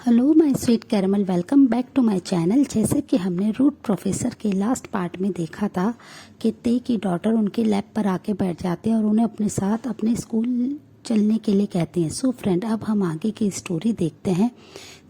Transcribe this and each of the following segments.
Hello my sweet caramel, welcome back to my channel. जैसे कि हमने रूट प्रोफेसर के लास्ट पार्ट में देखा था कि ते की डॉटर उनके लैब पर आके बैठ जाते हैं और उन्हें अपने साथ अपने स्कूल चलने के लिए कहते हैं। सो फ्रेंड, अब हम आगे की स्टोरी देखते हैं।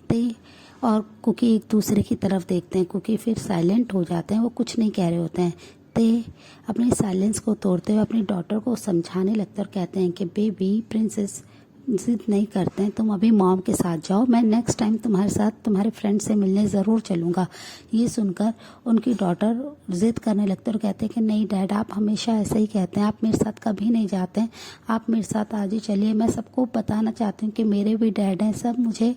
ते और कुकी एक दूसरे की तरफ देखते हैं। कुकी फिर साइलेंट हो जाते हैं, वो कुछ नहीं कह रहे होते हैं। ते अपने साइलेंस को तोड़ते हुए अपनी डॉटर को समझाने लगते हैं और कहते हैं कि बेबी प्रिंसेस जिद नहीं करते हैं, तुम अभी मॉम के साथ जाओ, मैं नेक्स्ट टाइम तुम्हारे साथ तुम्हारे फ्रेंड से मिलने ज़रूर चलूँगा। ये सुनकर उनकी डॉटर जिद करने लगते और कहते हैं कि नहीं डैड, आप हमेशा ऐसे ही कहते हैं, आप मेरे साथ कभी नहीं जाते हैं, आप मेरे साथ आज ही चलिए। मैं सबको बताना चाहती हूँ कि मेरे भी डैड हैं। सब मुझे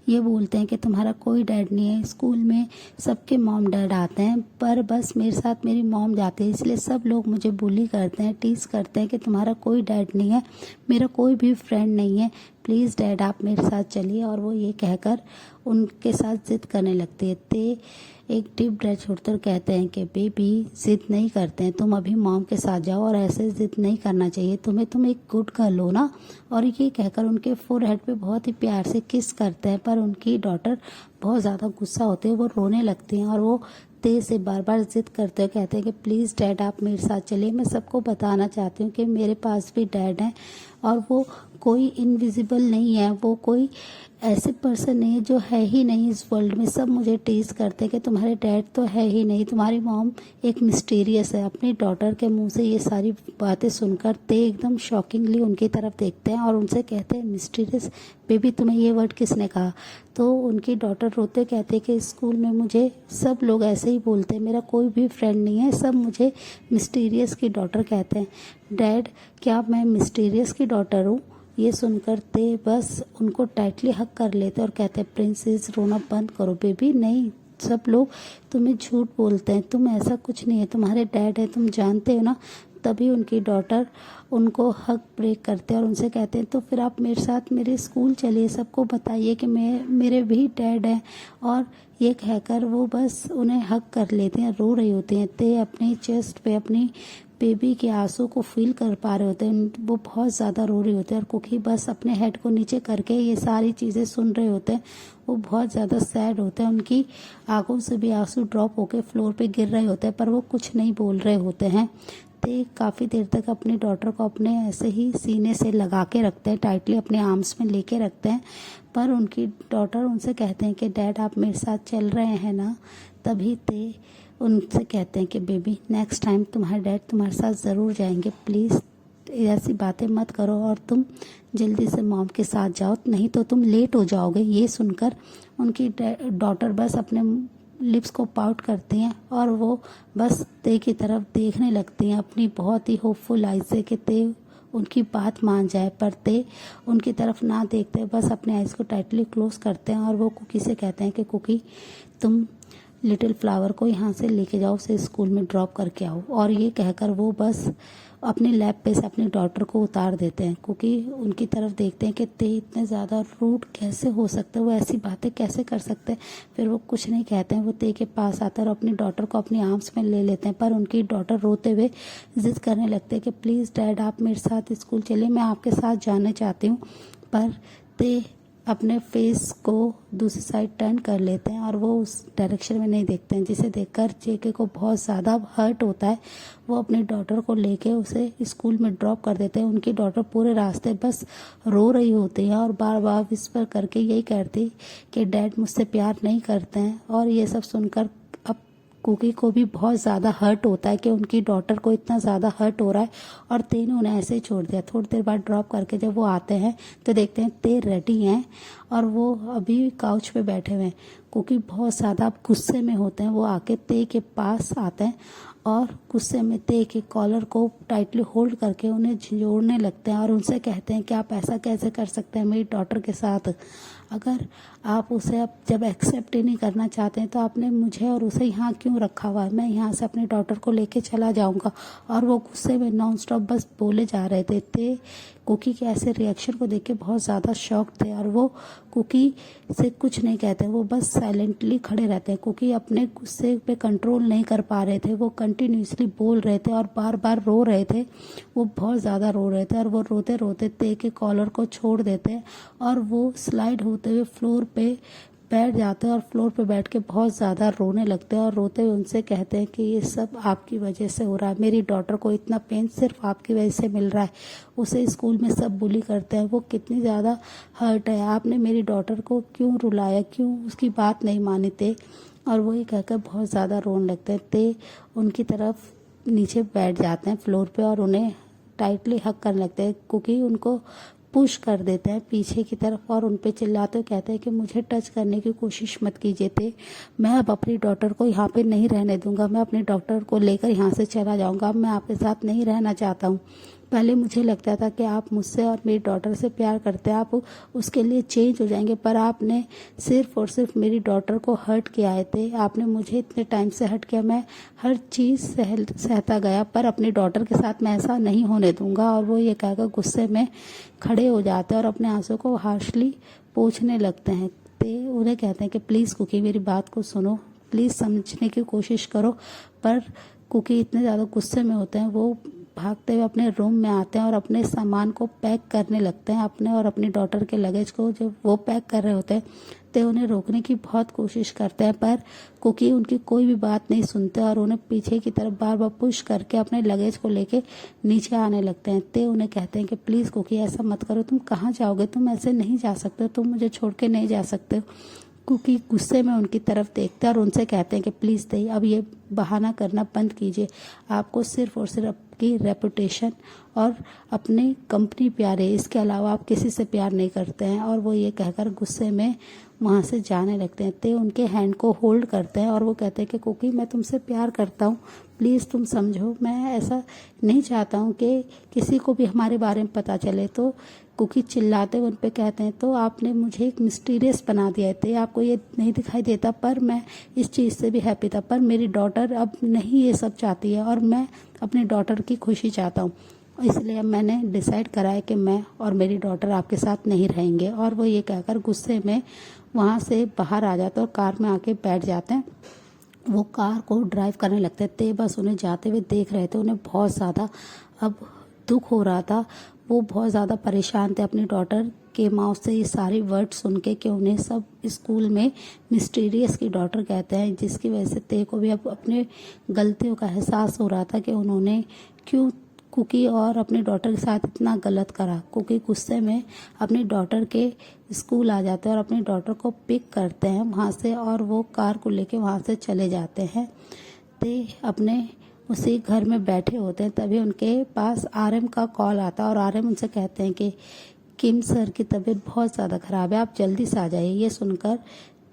ये बोलते हैं कि तुम्हारा कोई डैड नहीं है। स्कूल में सबके मॉम डैड आते हैं, पर बस मेरे साथ मेरी मॉम जाती है, इसलिए सब लोग मुझे बुली करते हैं, टीज करते हैं कि तुम्हारा कोई डैड नहीं है, मेरा कोई भी फ्रेंड नहीं है, प्लीज़ डैड आप मेरे साथ चलिए। और वो ये कहकर उनके साथ जिद करने लगती है। ते एक डीप ब्रेथ छोड़कर कहते हैं कि बेबी जिद नहीं करते हैं, तुम अभी मॉम के साथ जाओ और ऐसे जिद नहीं करना चाहिए तुम्हें, तुम एक गुड गर्ल हो ना। और ये कहकर उनके फोरहेड पे बहुत ही प्यार से किस करते हैं, पर उनकी डॉटर बहुत ज़्यादा गुस्सा होती है, वो रोने लगती हैं और वो ते से बार बार जिद करते हुए कहते हैं कि प्लीज़ डैड आप मेरे साथ चलिए। मैं सबको बताना चाहती हूँ कि मेरे पास भी डैड हैं और वो कोई इनविजिबल नहीं है, वो कोई ऐसे पर्सन नहीं है जो है ही नहीं इस वर्ल्ड में। सब मुझे टीज करते हैं कि तुम्हारे डैड तो है ही नहीं, तुम्हारी मॉम एक मिस्टीरियस है। अपनी डॉटर के मुंह से ये सारी बातें सुनकर ते एकदम शॉकिंगली उनकी तरफ देखते हैं और उनसे कहते हैं मिस्टीरियस बेबी, तुम्हें ये वर्ड किसने कहा? तो उनकी डॉटर रोते कहते हैं कि स्कूल में मुझे सब लोग ऐसे ही बोलते हैं, मेरा कोई भी फ्रेंड नहीं है, सब मुझे मिस्टीरियस की डॉटर कहते हैं। डैड, क्या मैं मिस्टीरियस की डॉटर हूँ? ये सुनकर ते बस उनको टाइटली हक कर लेते और कहते हैं प्रिंसेस रोना बंद करो बेबी, नहीं सब लोग तुम्हें झूठ बोलते हैं, तुम ऐसा कुछ नहीं है, तुम्हारे डैड है, तुम जानते हो ना। तभी उनकी डॉटर उनको हक ब्रेक करते हैं और उनसे कहते हैं तो फिर आप मेरे साथ मेरे स्कूल चलिए, सबको बताइए कि मेरे भी डैड हैं। और ये कहकर वो बस उन्हें हक कर लेते हैं। रो रही होती हैं ते अपनी चेस्ट पे अपनी बेबी के आंसू को फील कर पा रहे होते हैं, वो बहुत ज़्यादा रो रही होते हैं और कुकी बस अपने हेड को नीचे करके ये सारी चीज़ें सुन रहे होते हैं। वो बहुत ज़्यादा सैड होते हैं, उनकी आंखों से भी आंसू ड्रॉप होकर फ्लोर पे गिर रहे होते हैं, पर वो कुछ नहीं बोल रहे होते हैं। ते काफ़ी देर तक अपनी डॉटर को अपने ऐसे ही सीने से लगा के रखते हैं, टाइटली अपने आर्म्स में लेके रखते हैं, पर उनकी डॉटर उनसे कहते हैं कि डैड आप मेरे साथ चल रहे हैं ना। तभी ते उनसे कहते हैं कि बेबी नेक्स्ट टाइम तुम्हारे डैड तुम्हारे साथ ज़रूर जाएंगे, प्लीज़ ऐसी बातें मत करो और तुम जल्दी से मॉम के साथ जाओ, नहीं तो तुम लेट हो जाओगे। ये सुनकर उनकी डॉटर बस अपने लिप्स को पाउट करती हैं और वो बस ते की तरफ देखने लगती हैं अपनी बहुत ही होपफुल आई से कि ते उनकी बात मान जाए, पर ते उनकी तरफ ना देखते बस अपने आइज़ को टाइटली क्लोज करते हैं और वो कुकी से कहते हैं कि कुकी तुम लिटिल फ्लावर को यहाँ से लेके जाओ, उसे स्कूल में ड्रॉप करके आओ। और ये कहकर वो बस अपने लैब पे से अपनी डॉटर को उतार देते हैं, क्योंकि उनकी तरफ देखते हैं कि ते इतने ज़्यादा रूड कैसे हो सकते हैं, वो ऐसी बातें कैसे कर सकते हैं। फिर वो कुछ नहीं कहते हैं, वो ते के पास आते हैं और अपनी डॉटर को अपनी आर्म्स में ले लेते हैं, पर उनकी डॉटर रोते हुए जिद करने लगते हैं कि प्लीज़ डैड आप मेरे साथ स्कूल चलिए, मैं आपके साथ जाना चाहती हूँ। पर ते अपने फेस को दूसरी साइड टर्न कर लेते हैं और वो उस डायरेक्शन में नहीं देखते हैं, जिसे देखकर जेके को बहुत ज़्यादा हर्ट होता है। वो अपनी डॉटर को लेके उसे स्कूल में ड्रॉप कर देते हैं। उनकी डॉटर पूरे रास्ते बस रो रही होती है और बार बार विस्पर करके यही कहती कि डैड मुझसे प्यार नहीं करते हैं। और ये सब सुनकर अब कुकी को भी बहुत ज़्यादा हर्ट होता है कि उनकी डॉटर को इतना ज़्यादा हर्ट हो रहा है और ते ने उन्हें ऐसे ही छोड़ दिया। थोड़ी देर बाद ड्रॉप करके जब वो आते हैं तो देखते हैं ते रेडी हैं और वो अभी काउच पे बैठे हुए हैं। कुकी बहुत ज़्यादा गुस्से में होते हैं, वो आके ते के पास आते हैं और गुस्से में ते के कॉलर को टाइटली होल्ड करके उन्हें झंझोड़ने लगते हैं और उनसे कहते हैं कि आप ऐसा कैसे कर सकते हैं मेरी डॉटर के साथ? अगर आप उसे अब जब एक्सेप्ट ही नहीं करना चाहते हैं तो आपने मुझे और उसे यहाँ क्यों रखा हुआ है? मैं यहाँ से अपनी डॉटर को लेके चला जाऊँगा। और वो गुस्से में नॉन स्टॉप बस बोले जा रहे थे। ते कुकी के ऐसे रिएक्शन को देख के बहुत ज़्यादा शॉक थे और वो कुकी से कुछ नहीं कहते, वो बस साइलेंटली खड़े रहते हैं। कुकी अपने गुस्से पे कंट्रोल नहीं कर पा रहे थे, वो कंटिन्यूसली बोल रहे थे और बार बार रो रहे थे। वो बहुत ज़्यादा रो रहे थे और वो रोते रोते ते के कॉलर को छोड़ देते और वो स्लाइड होते हुए फ्लोर पे बैठ जाते हैं और फ्लोर पे बैठ के बहुत ज़्यादा रोने लगते हैं और रोते हुए उनसे कहते हैं कि ये सब आपकी वजह से हो रहा है, मेरी डॉटर को इतना पेन सिर्फ आपकी वजह से मिल रहा है, उसे स्कूल में सब बुली करते हैं, वो कितनी ज़्यादा हर्ट है, आपने मेरी डॉटर को क्यों रुलाया, क्यों उसकी बात नहीं मानी थे। और वो ये कहकर बहुत ज़्यादा रोने लगते हैं। ते उनकी तरफ नीचे बैठ जाते हैं फ्लोर पे और उन्हें टाइटली हक करने लगते हैं। कुकी उनको पुश कर देते हैं पीछे की तरफ और उन पे चिल्लाते हुए कहते हैं कि मुझे टच करने की कोशिश मत कीजिए थे, मैं अब अपनी डॉटर को यहाँ पे नहीं रहने दूंगा, मैं अपनी डॉटर को लेकर यहाँ से चला जाऊंगा, अब मैं आपके साथ नहीं रहना चाहता हूँ। पहले मुझे लगता था कि आप मुझसे और मेरी डॉटर से प्यार करते हैं, आप उसके लिए चेंज हो जाएंगे, पर आपने सिर्फ और सिर्फ मेरी डॉटर को हर्ट किया है थे, आपने मुझे इतने टाइम से हर्ट किया, मैं हर चीज़ सहता गया, पर अपनी डॉटर के साथ मैं ऐसा नहीं होने दूंगा। और वो ये कहकर गुस्से में खड़े हो जाते हैं और अपने आंसू को हार्शली पोंछने लगते हैं। ते उन्हें कहते हैं कि प्लीज़ कुकी मेरी बात को सुनो, प्लीज़ समझने की कोशिश करो। पर कुकी इतने ज़्यादा गुस्से में होते हैं, वो भागते हुए अपने रूम में आते हैं और अपने सामान को पैक करने लगते हैं, अपने और अपनी डॉटर के लगेज को। जब वो पैक कर रहे होते हैं तो उन्हें रोकने की बहुत कोशिश करते हैं, पर कुकी उनकी कोई भी बात नहीं सुनते और उन्हें पीछे की तरफ बार बार पुश करके अपने लगेज को लेके नीचे आने लगते हैं। ते उन्हें कहते हैं कि प्लीज़ कुकी ऐसा मत करो, तुम कहाँ जाओगे, तुम ऐसे नहीं जा सकते, तुम मुझे छोड़ के नहीं जा सकते। कुकी गुस्से में उनकी तरफ देखते हैं और उनसे कहते हैं कि प्लीज़ दे अब ये बहाना करना बंद कीजिए, आपको सिर्फ और सिर्फ आपकी रेपुटेशन और अपनी कंपनी प्यार है, इसके अलावा आप किसी से प्यार नहीं करते हैं। और वो ये कहकर गुस्से में वहाँ से जाने लगते हैं। ते उनके हैंड को होल्ड करते हैं और वो कहते हैं कि कुकी मैं तुमसे प्यार करता हूँ, प्लीज़ तुम समझो, मैं ऐसा नहीं चाहता हूँ कि किसी को भी हमारे बारे में पता चले। तो कुकी चिल्लाते हुए उन पे कहते हैं तो आपने मुझे एक मिस्टीरियस बना दिया थे, आपको ये नहीं दिखाई देता, पर मैं इस चीज़ से भी हैप्पी था, पर मेरी डॉटर अब नहीं ये सब चाहती है और मैं अपनी डॉटर की खुशी चाहता हूँ, इसलिए अब मैंने डिसाइड करा है कि मैं और मेरी डॉटर आपके साथ नहीं रहेंगे। और वो ये कहकर गुस्से में वहाँ से बाहर आ जाते हैं और कार में आके बैठ जाते हैं। वो कार को ड्राइव करने लगते थे, बस उन्हें जाते हुए देख रहे थे, उन्हें बहुत ज़्यादा अब दुख हो रहा था, वो बहुत ज़्यादा परेशान थे अपनी डॉटर के माउथ से ये सारी वर्ड सुन के कि उन्हें सब स्कूल में मिस्टीरियस की डॉटर कहते हैं, जिसकी वजह से ते को भी अब अपने गलतियों का एहसास हो रहा था कि उन्होंने क्यों कुकी और अपनी डॉटर के साथ इतना गलत करा। कुकी गुस्से में अपनी डॉटर के स्कूल आ जाते हैं और अपनी डॉटर को पिक करते हैं वहाँ से और वो कार को लेके वहाँ से चले जाते हैं। ते अपने उसी घर में बैठे होते हैं, तभी उनके पास आरएम का कॉल आता है और आरएम उनसे कहते हैं कि किम सर की तबीयत बहुत ज़्यादा ख़राब है, आप जल्दी से आ जाइए। ये सुनकर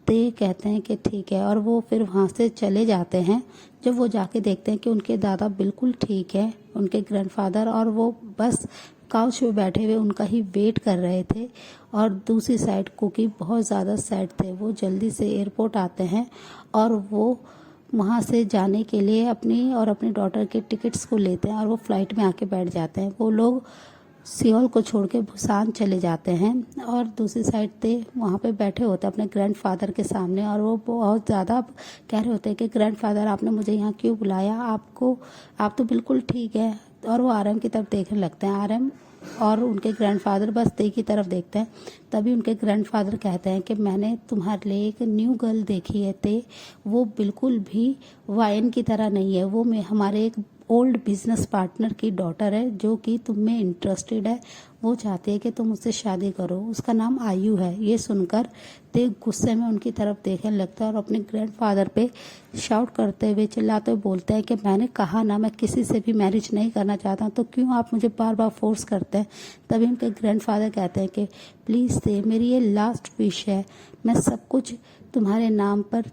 ते कहते हैं कि ठीक है और वो फिर वहाँ से चले जाते हैं। जब वो जाके देखते हैं कि उनके दादा बिल्कुल ठीक है, उनके ग्रैंडफादर, और वो बस काउच पे बैठे हुए उनका ही वेट कर रहे थे। और दूसरी साइड कुकी बहुत ज़्यादा सैड थे। वो जल्दी से एयरपोर्ट आते हैं और वो वहाँ से जाने के लिए अपनी और अपनी डॉटर के टिकट्स को लेते हैं और वो फ्लाइट में आके बैठ जाते हैं। वो लोग सियोल को छोड़ के बुसान चले जाते हैं और दूसरी साइड पे वहाँ पे बैठे होते हैं अपने ग्रैंडफादर के सामने और वो बहुत ज़्यादा कह रहे होते हैं कि ग्रैंडफादर आपने मुझे यहाँ क्यों बुलाया, आप तो बिल्कुल ठीक है। और वो आरएम की तरफ देखने लगते हैं। आरएम और उनके ग्रैंडफादर बस ते की तरफ देखते हैं। तभी उनके ग्रैंडफादर कहते हैं कि मैंने तुम्हारे लिए एक न्यू गर्ल देखी है ते, वो बिल्कुल भी वाइन की तरह नहीं है, वो हमारे एक ओल्ड बिजनेस पार्टनर की डॉटर है जो कि तुम में इंटरेस्टेड है, वो चाहती है कि तुम उससे शादी करो, उसका नाम आयु है। ये सुनकर ते गुस्से में उनकी तरफ देखने लगता है और अपने ग्रैंडफादर पे शाउट करते हुए चिल्लाते हुए बोलते हैं कि मैंने कहा ना मैं किसी से भी मैरिज नहीं करना चाहता, तो क्यों आप मुझे बार बार फोर्स करते हैं। तभी उनके ग्रैंडफादर कहते हैं कि प्लीज़ ते मेरी ये लास्ट विश है, मैं सब कुछ तुम्हारे नाम पर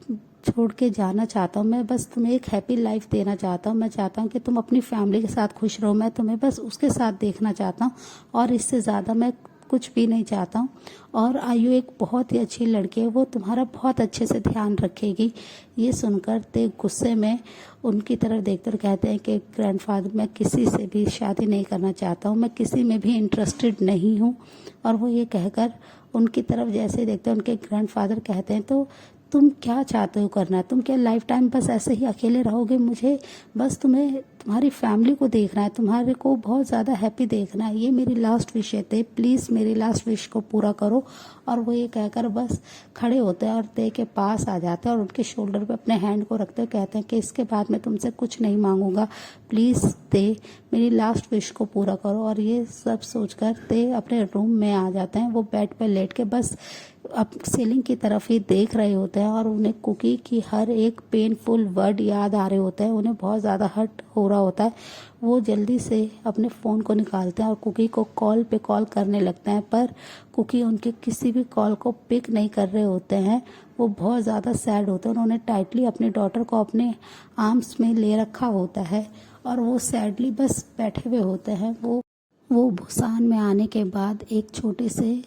छोड़ के जाना चाहता हूँ, मैं बस तुम्हें एक हैप्पी लाइफ देना चाहता हूँ, मैं चाहता हूँ कि तुम अपनी फैमिली के साथ खुश रहो, मैं तुम्हें बस उसके साथ देखना चाहता हूँ और इससे ज़्यादा मैं कुछ भी नहीं चाहता हूँ। और आयु एक बहुत ही अच्छी लड़की है, वो तुम्हारा बहुत अच्छे से ध्यान रखेगी। ये सुनकर ते गुस्से में उनकी तरफ देखकर कहते हैं कि ग्रैंडफादर, मैं किसी से भी शादी नहीं करना चाहता हूँ, मैं किसी में भी इंटरेस्टेड नहीं हूँ। और वो ये कहकर उनकी तरफ जैसे ही देखते हैं, उनके ग्रैंडफादर कहते हैं, तो तुम क्या चाहते हो करना? तुम क्या लाइफ टाइम बस ऐसे ही अकेले रहोगे? मुझे बस तुम्हें तुम्हारी फैमिली को देखना है, तुम्हारे को बहुत ज़्यादा हैप्पी देखना है, ये मेरी लास्ट विश है। ते प्लीज़ मेरी लास्ट विश को पूरा करो। और वो ये कहकर बस खड़े होते हैं और ते के पास आ जाते हैं और उनके शोल्डर पे अपने हैंड को रखते हैं, कहते हैं कि इसके बाद मैं तुमसे कुछ नहीं मांगूंगा, प्लीज़ ते मेरी लास्ट विश को पूरा करो। और ये सब सोचकर ते अपने रूम में आ जाते हैं। वो बेड पर लेट के बस अब सीलिंग की तरफ ही देख रहे होते हैं और उन्हें कुकी की हर एक पेनफुल वर्ड याद आ रहे होते हैं। उन्हें बहुत ज़्यादा हर्ट हो रहा होता है। वो जल्दी से अपने फ़ोन को निकालते हैं और कुकी को कॉल पे कॉल करने लगते हैं, पर कुकी उनके किसी भी कॉल को पिक नहीं कर रहे होते हैं। वो बहुत ज़्यादा सैड होते हैं। उन्होंने टाइटली अपनी डॉटर को अपने आर्म्स में ले रखा होता है और वो सैडली बस बैठे हुए होते हैं। वो बुसान में आने के बाद एक छोटे से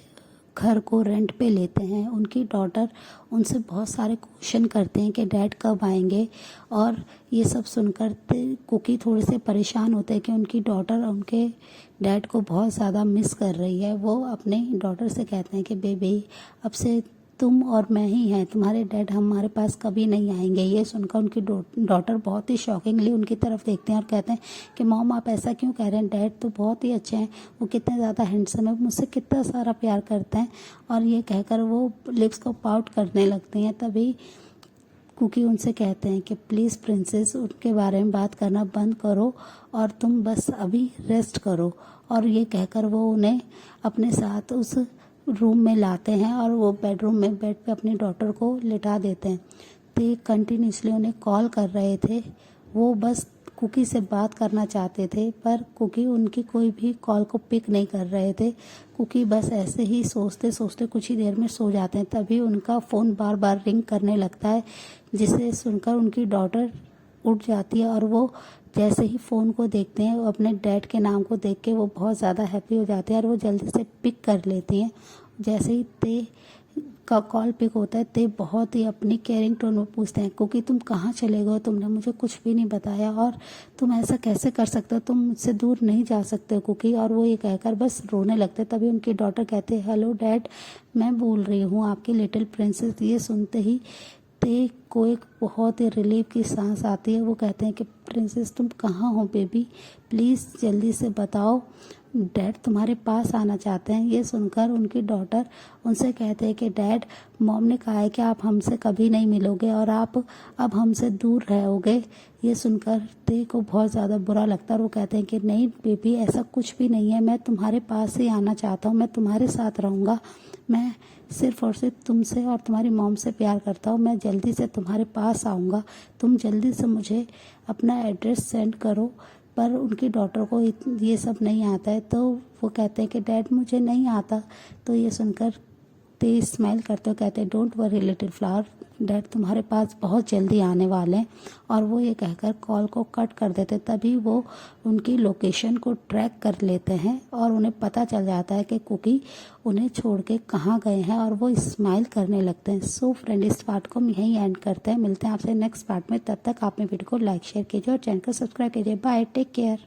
घर को रेंट पे लेते हैं। उनकी डॉटर उनसे बहुत सारे क्वेश्चन करते हैं कि डैड कब आएंगे। और ये सब सुनकर कुकी थोड़े से परेशान होते हैं कि उनकी डॉटर उनके डैड को बहुत ज़्यादा मिस कर रही है। वो अपने डॉटर से कहते हैं कि बेबी, अब से तुम और मैं ही हैं, तुम्हारे डैड हमारे पास कभी नहीं आएंगे। ये सुनकर उनकी डॉटर बहुत ही शॉकिंगली उनकी तरफ देखते हैं और कहते हैं कि मॉम, आप ऐसा क्यों कह रहे हैं? डैड तो बहुत ही अच्छे हैं, वो कितने ज़्यादा हैंडसम है, मुझसे कितना सारा प्यार करते हैं। और ये कहकर वो लिप्स को पाउट करने लगती हैं। तभी कुकी उनसे कहते हैं कि प्लीज़ प्रिंसेस, उनके बारे में बात करना बंद करो और तुम बस अभी रेस्ट करो। और ये कहकर वो उन्हें अपने साथ उस रूम में लाते हैं और वो बेडरूम में बेड पे अपनी डॉटर को लिटा देते हैं। ते कंटिन्यूसली उन्हें कॉल कर रहे थे। वो बस कुकी से बात करना चाहते थे, पर कुकी उनकी कोई भी कॉल को पिक नहीं कर रहे थे। कुकी बस ऐसे ही सोचते सोचते कुछ ही देर में सो जाते हैं। तभी उनका फ़ोन बार बार रिंग करने लगता है, जिसे सुनकर उनकी डॉटर उठ जाती है। और वो जैसे ही फ़ोन को देखते हैं, वो अपने डैड के नाम को देख के वो बहुत ज़्यादा हैप्पी हो जाते हैं और वो जल्दी से पिक कर लेती हैं। जैसे ही ते का कॉल पिक होता है, ते बहुत ही अपनी केयरिंग टोन में पूछते हैं, क्योंकि तुम कहाँ चले गए? तुमने मुझे कुछ भी नहीं बताया और तुम ऐसा कैसे कर सकते हो? तुम मुझसे दूर नहीं जा सकते हो कुकी। और वो ये कहकर बस रोने लगते। तभी उनकी डॉटर कहते हैं, हेलो डैड, मैं बोल रही हूँ आपकी लिटिल प्रिंसेस। ये सुनते ही ते को एक बहुत ही रिलीफ की सांस आती है। वो कहते हैं कि प्रिंसेस, तुम कहाँ हो बेबी? प्लीज़ जल्दी से बताओ, डैड तुम्हारे पास आना चाहते हैं। ये सुनकर उनकी डॉटर उनसे कहते हैं कि डैड, मॉम ने कहा है कि आप हमसे कभी नहीं मिलोगे और आप अब हमसे दूर रहोगे। ये सुनकर ते को बहुत ज़्यादा बुरा लगता है और वो कहते हैं कि नहीं बेबी, ऐसा कुछ भी नहीं है, मैं तुम्हारे पास ही आना चाहता हूँ, मैं तुम्हारे साथ रहूँगा। मैं सिर्फ और सिर्फ तुमसे और तुम्हारी मॉम से प्यार करता हूँ। मैं जल्दी से तुम्हारे पास आऊँगा, तुम जल्दी से मुझे अपना एड्रेस सेंड करो। पर उनकी डॉटर को ये सब नहीं आता है, तो वो कहते हैं कि डैड मुझे नहीं आता। तो ये सुनकर ते स्माइल करते हुए कहते हैं, don't worry little flower, dad तुम्हारे पास बहुत जल्दी आने वाले हैं। और वो ये कहकर कॉल को कट कर देते। तभी वो उनकी लोकेशन को ट्रैक कर लेते हैं और उन्हें पता चल जाता है कि कुकी उन्हें छोड़ के कहाँ गए हैं और वो स्माइल करने लगते हैं। सो फ्रेंड, इस पार्ट को हम यहीं एंड करते हैं। मिलते हैं आपसे नेक्स्ट पार्ट में। तब तक आप मेरे वीडियो को लाइक शेयर कीजिए और चैनल को सब्सक्राइब कीजिए। Bye, take care.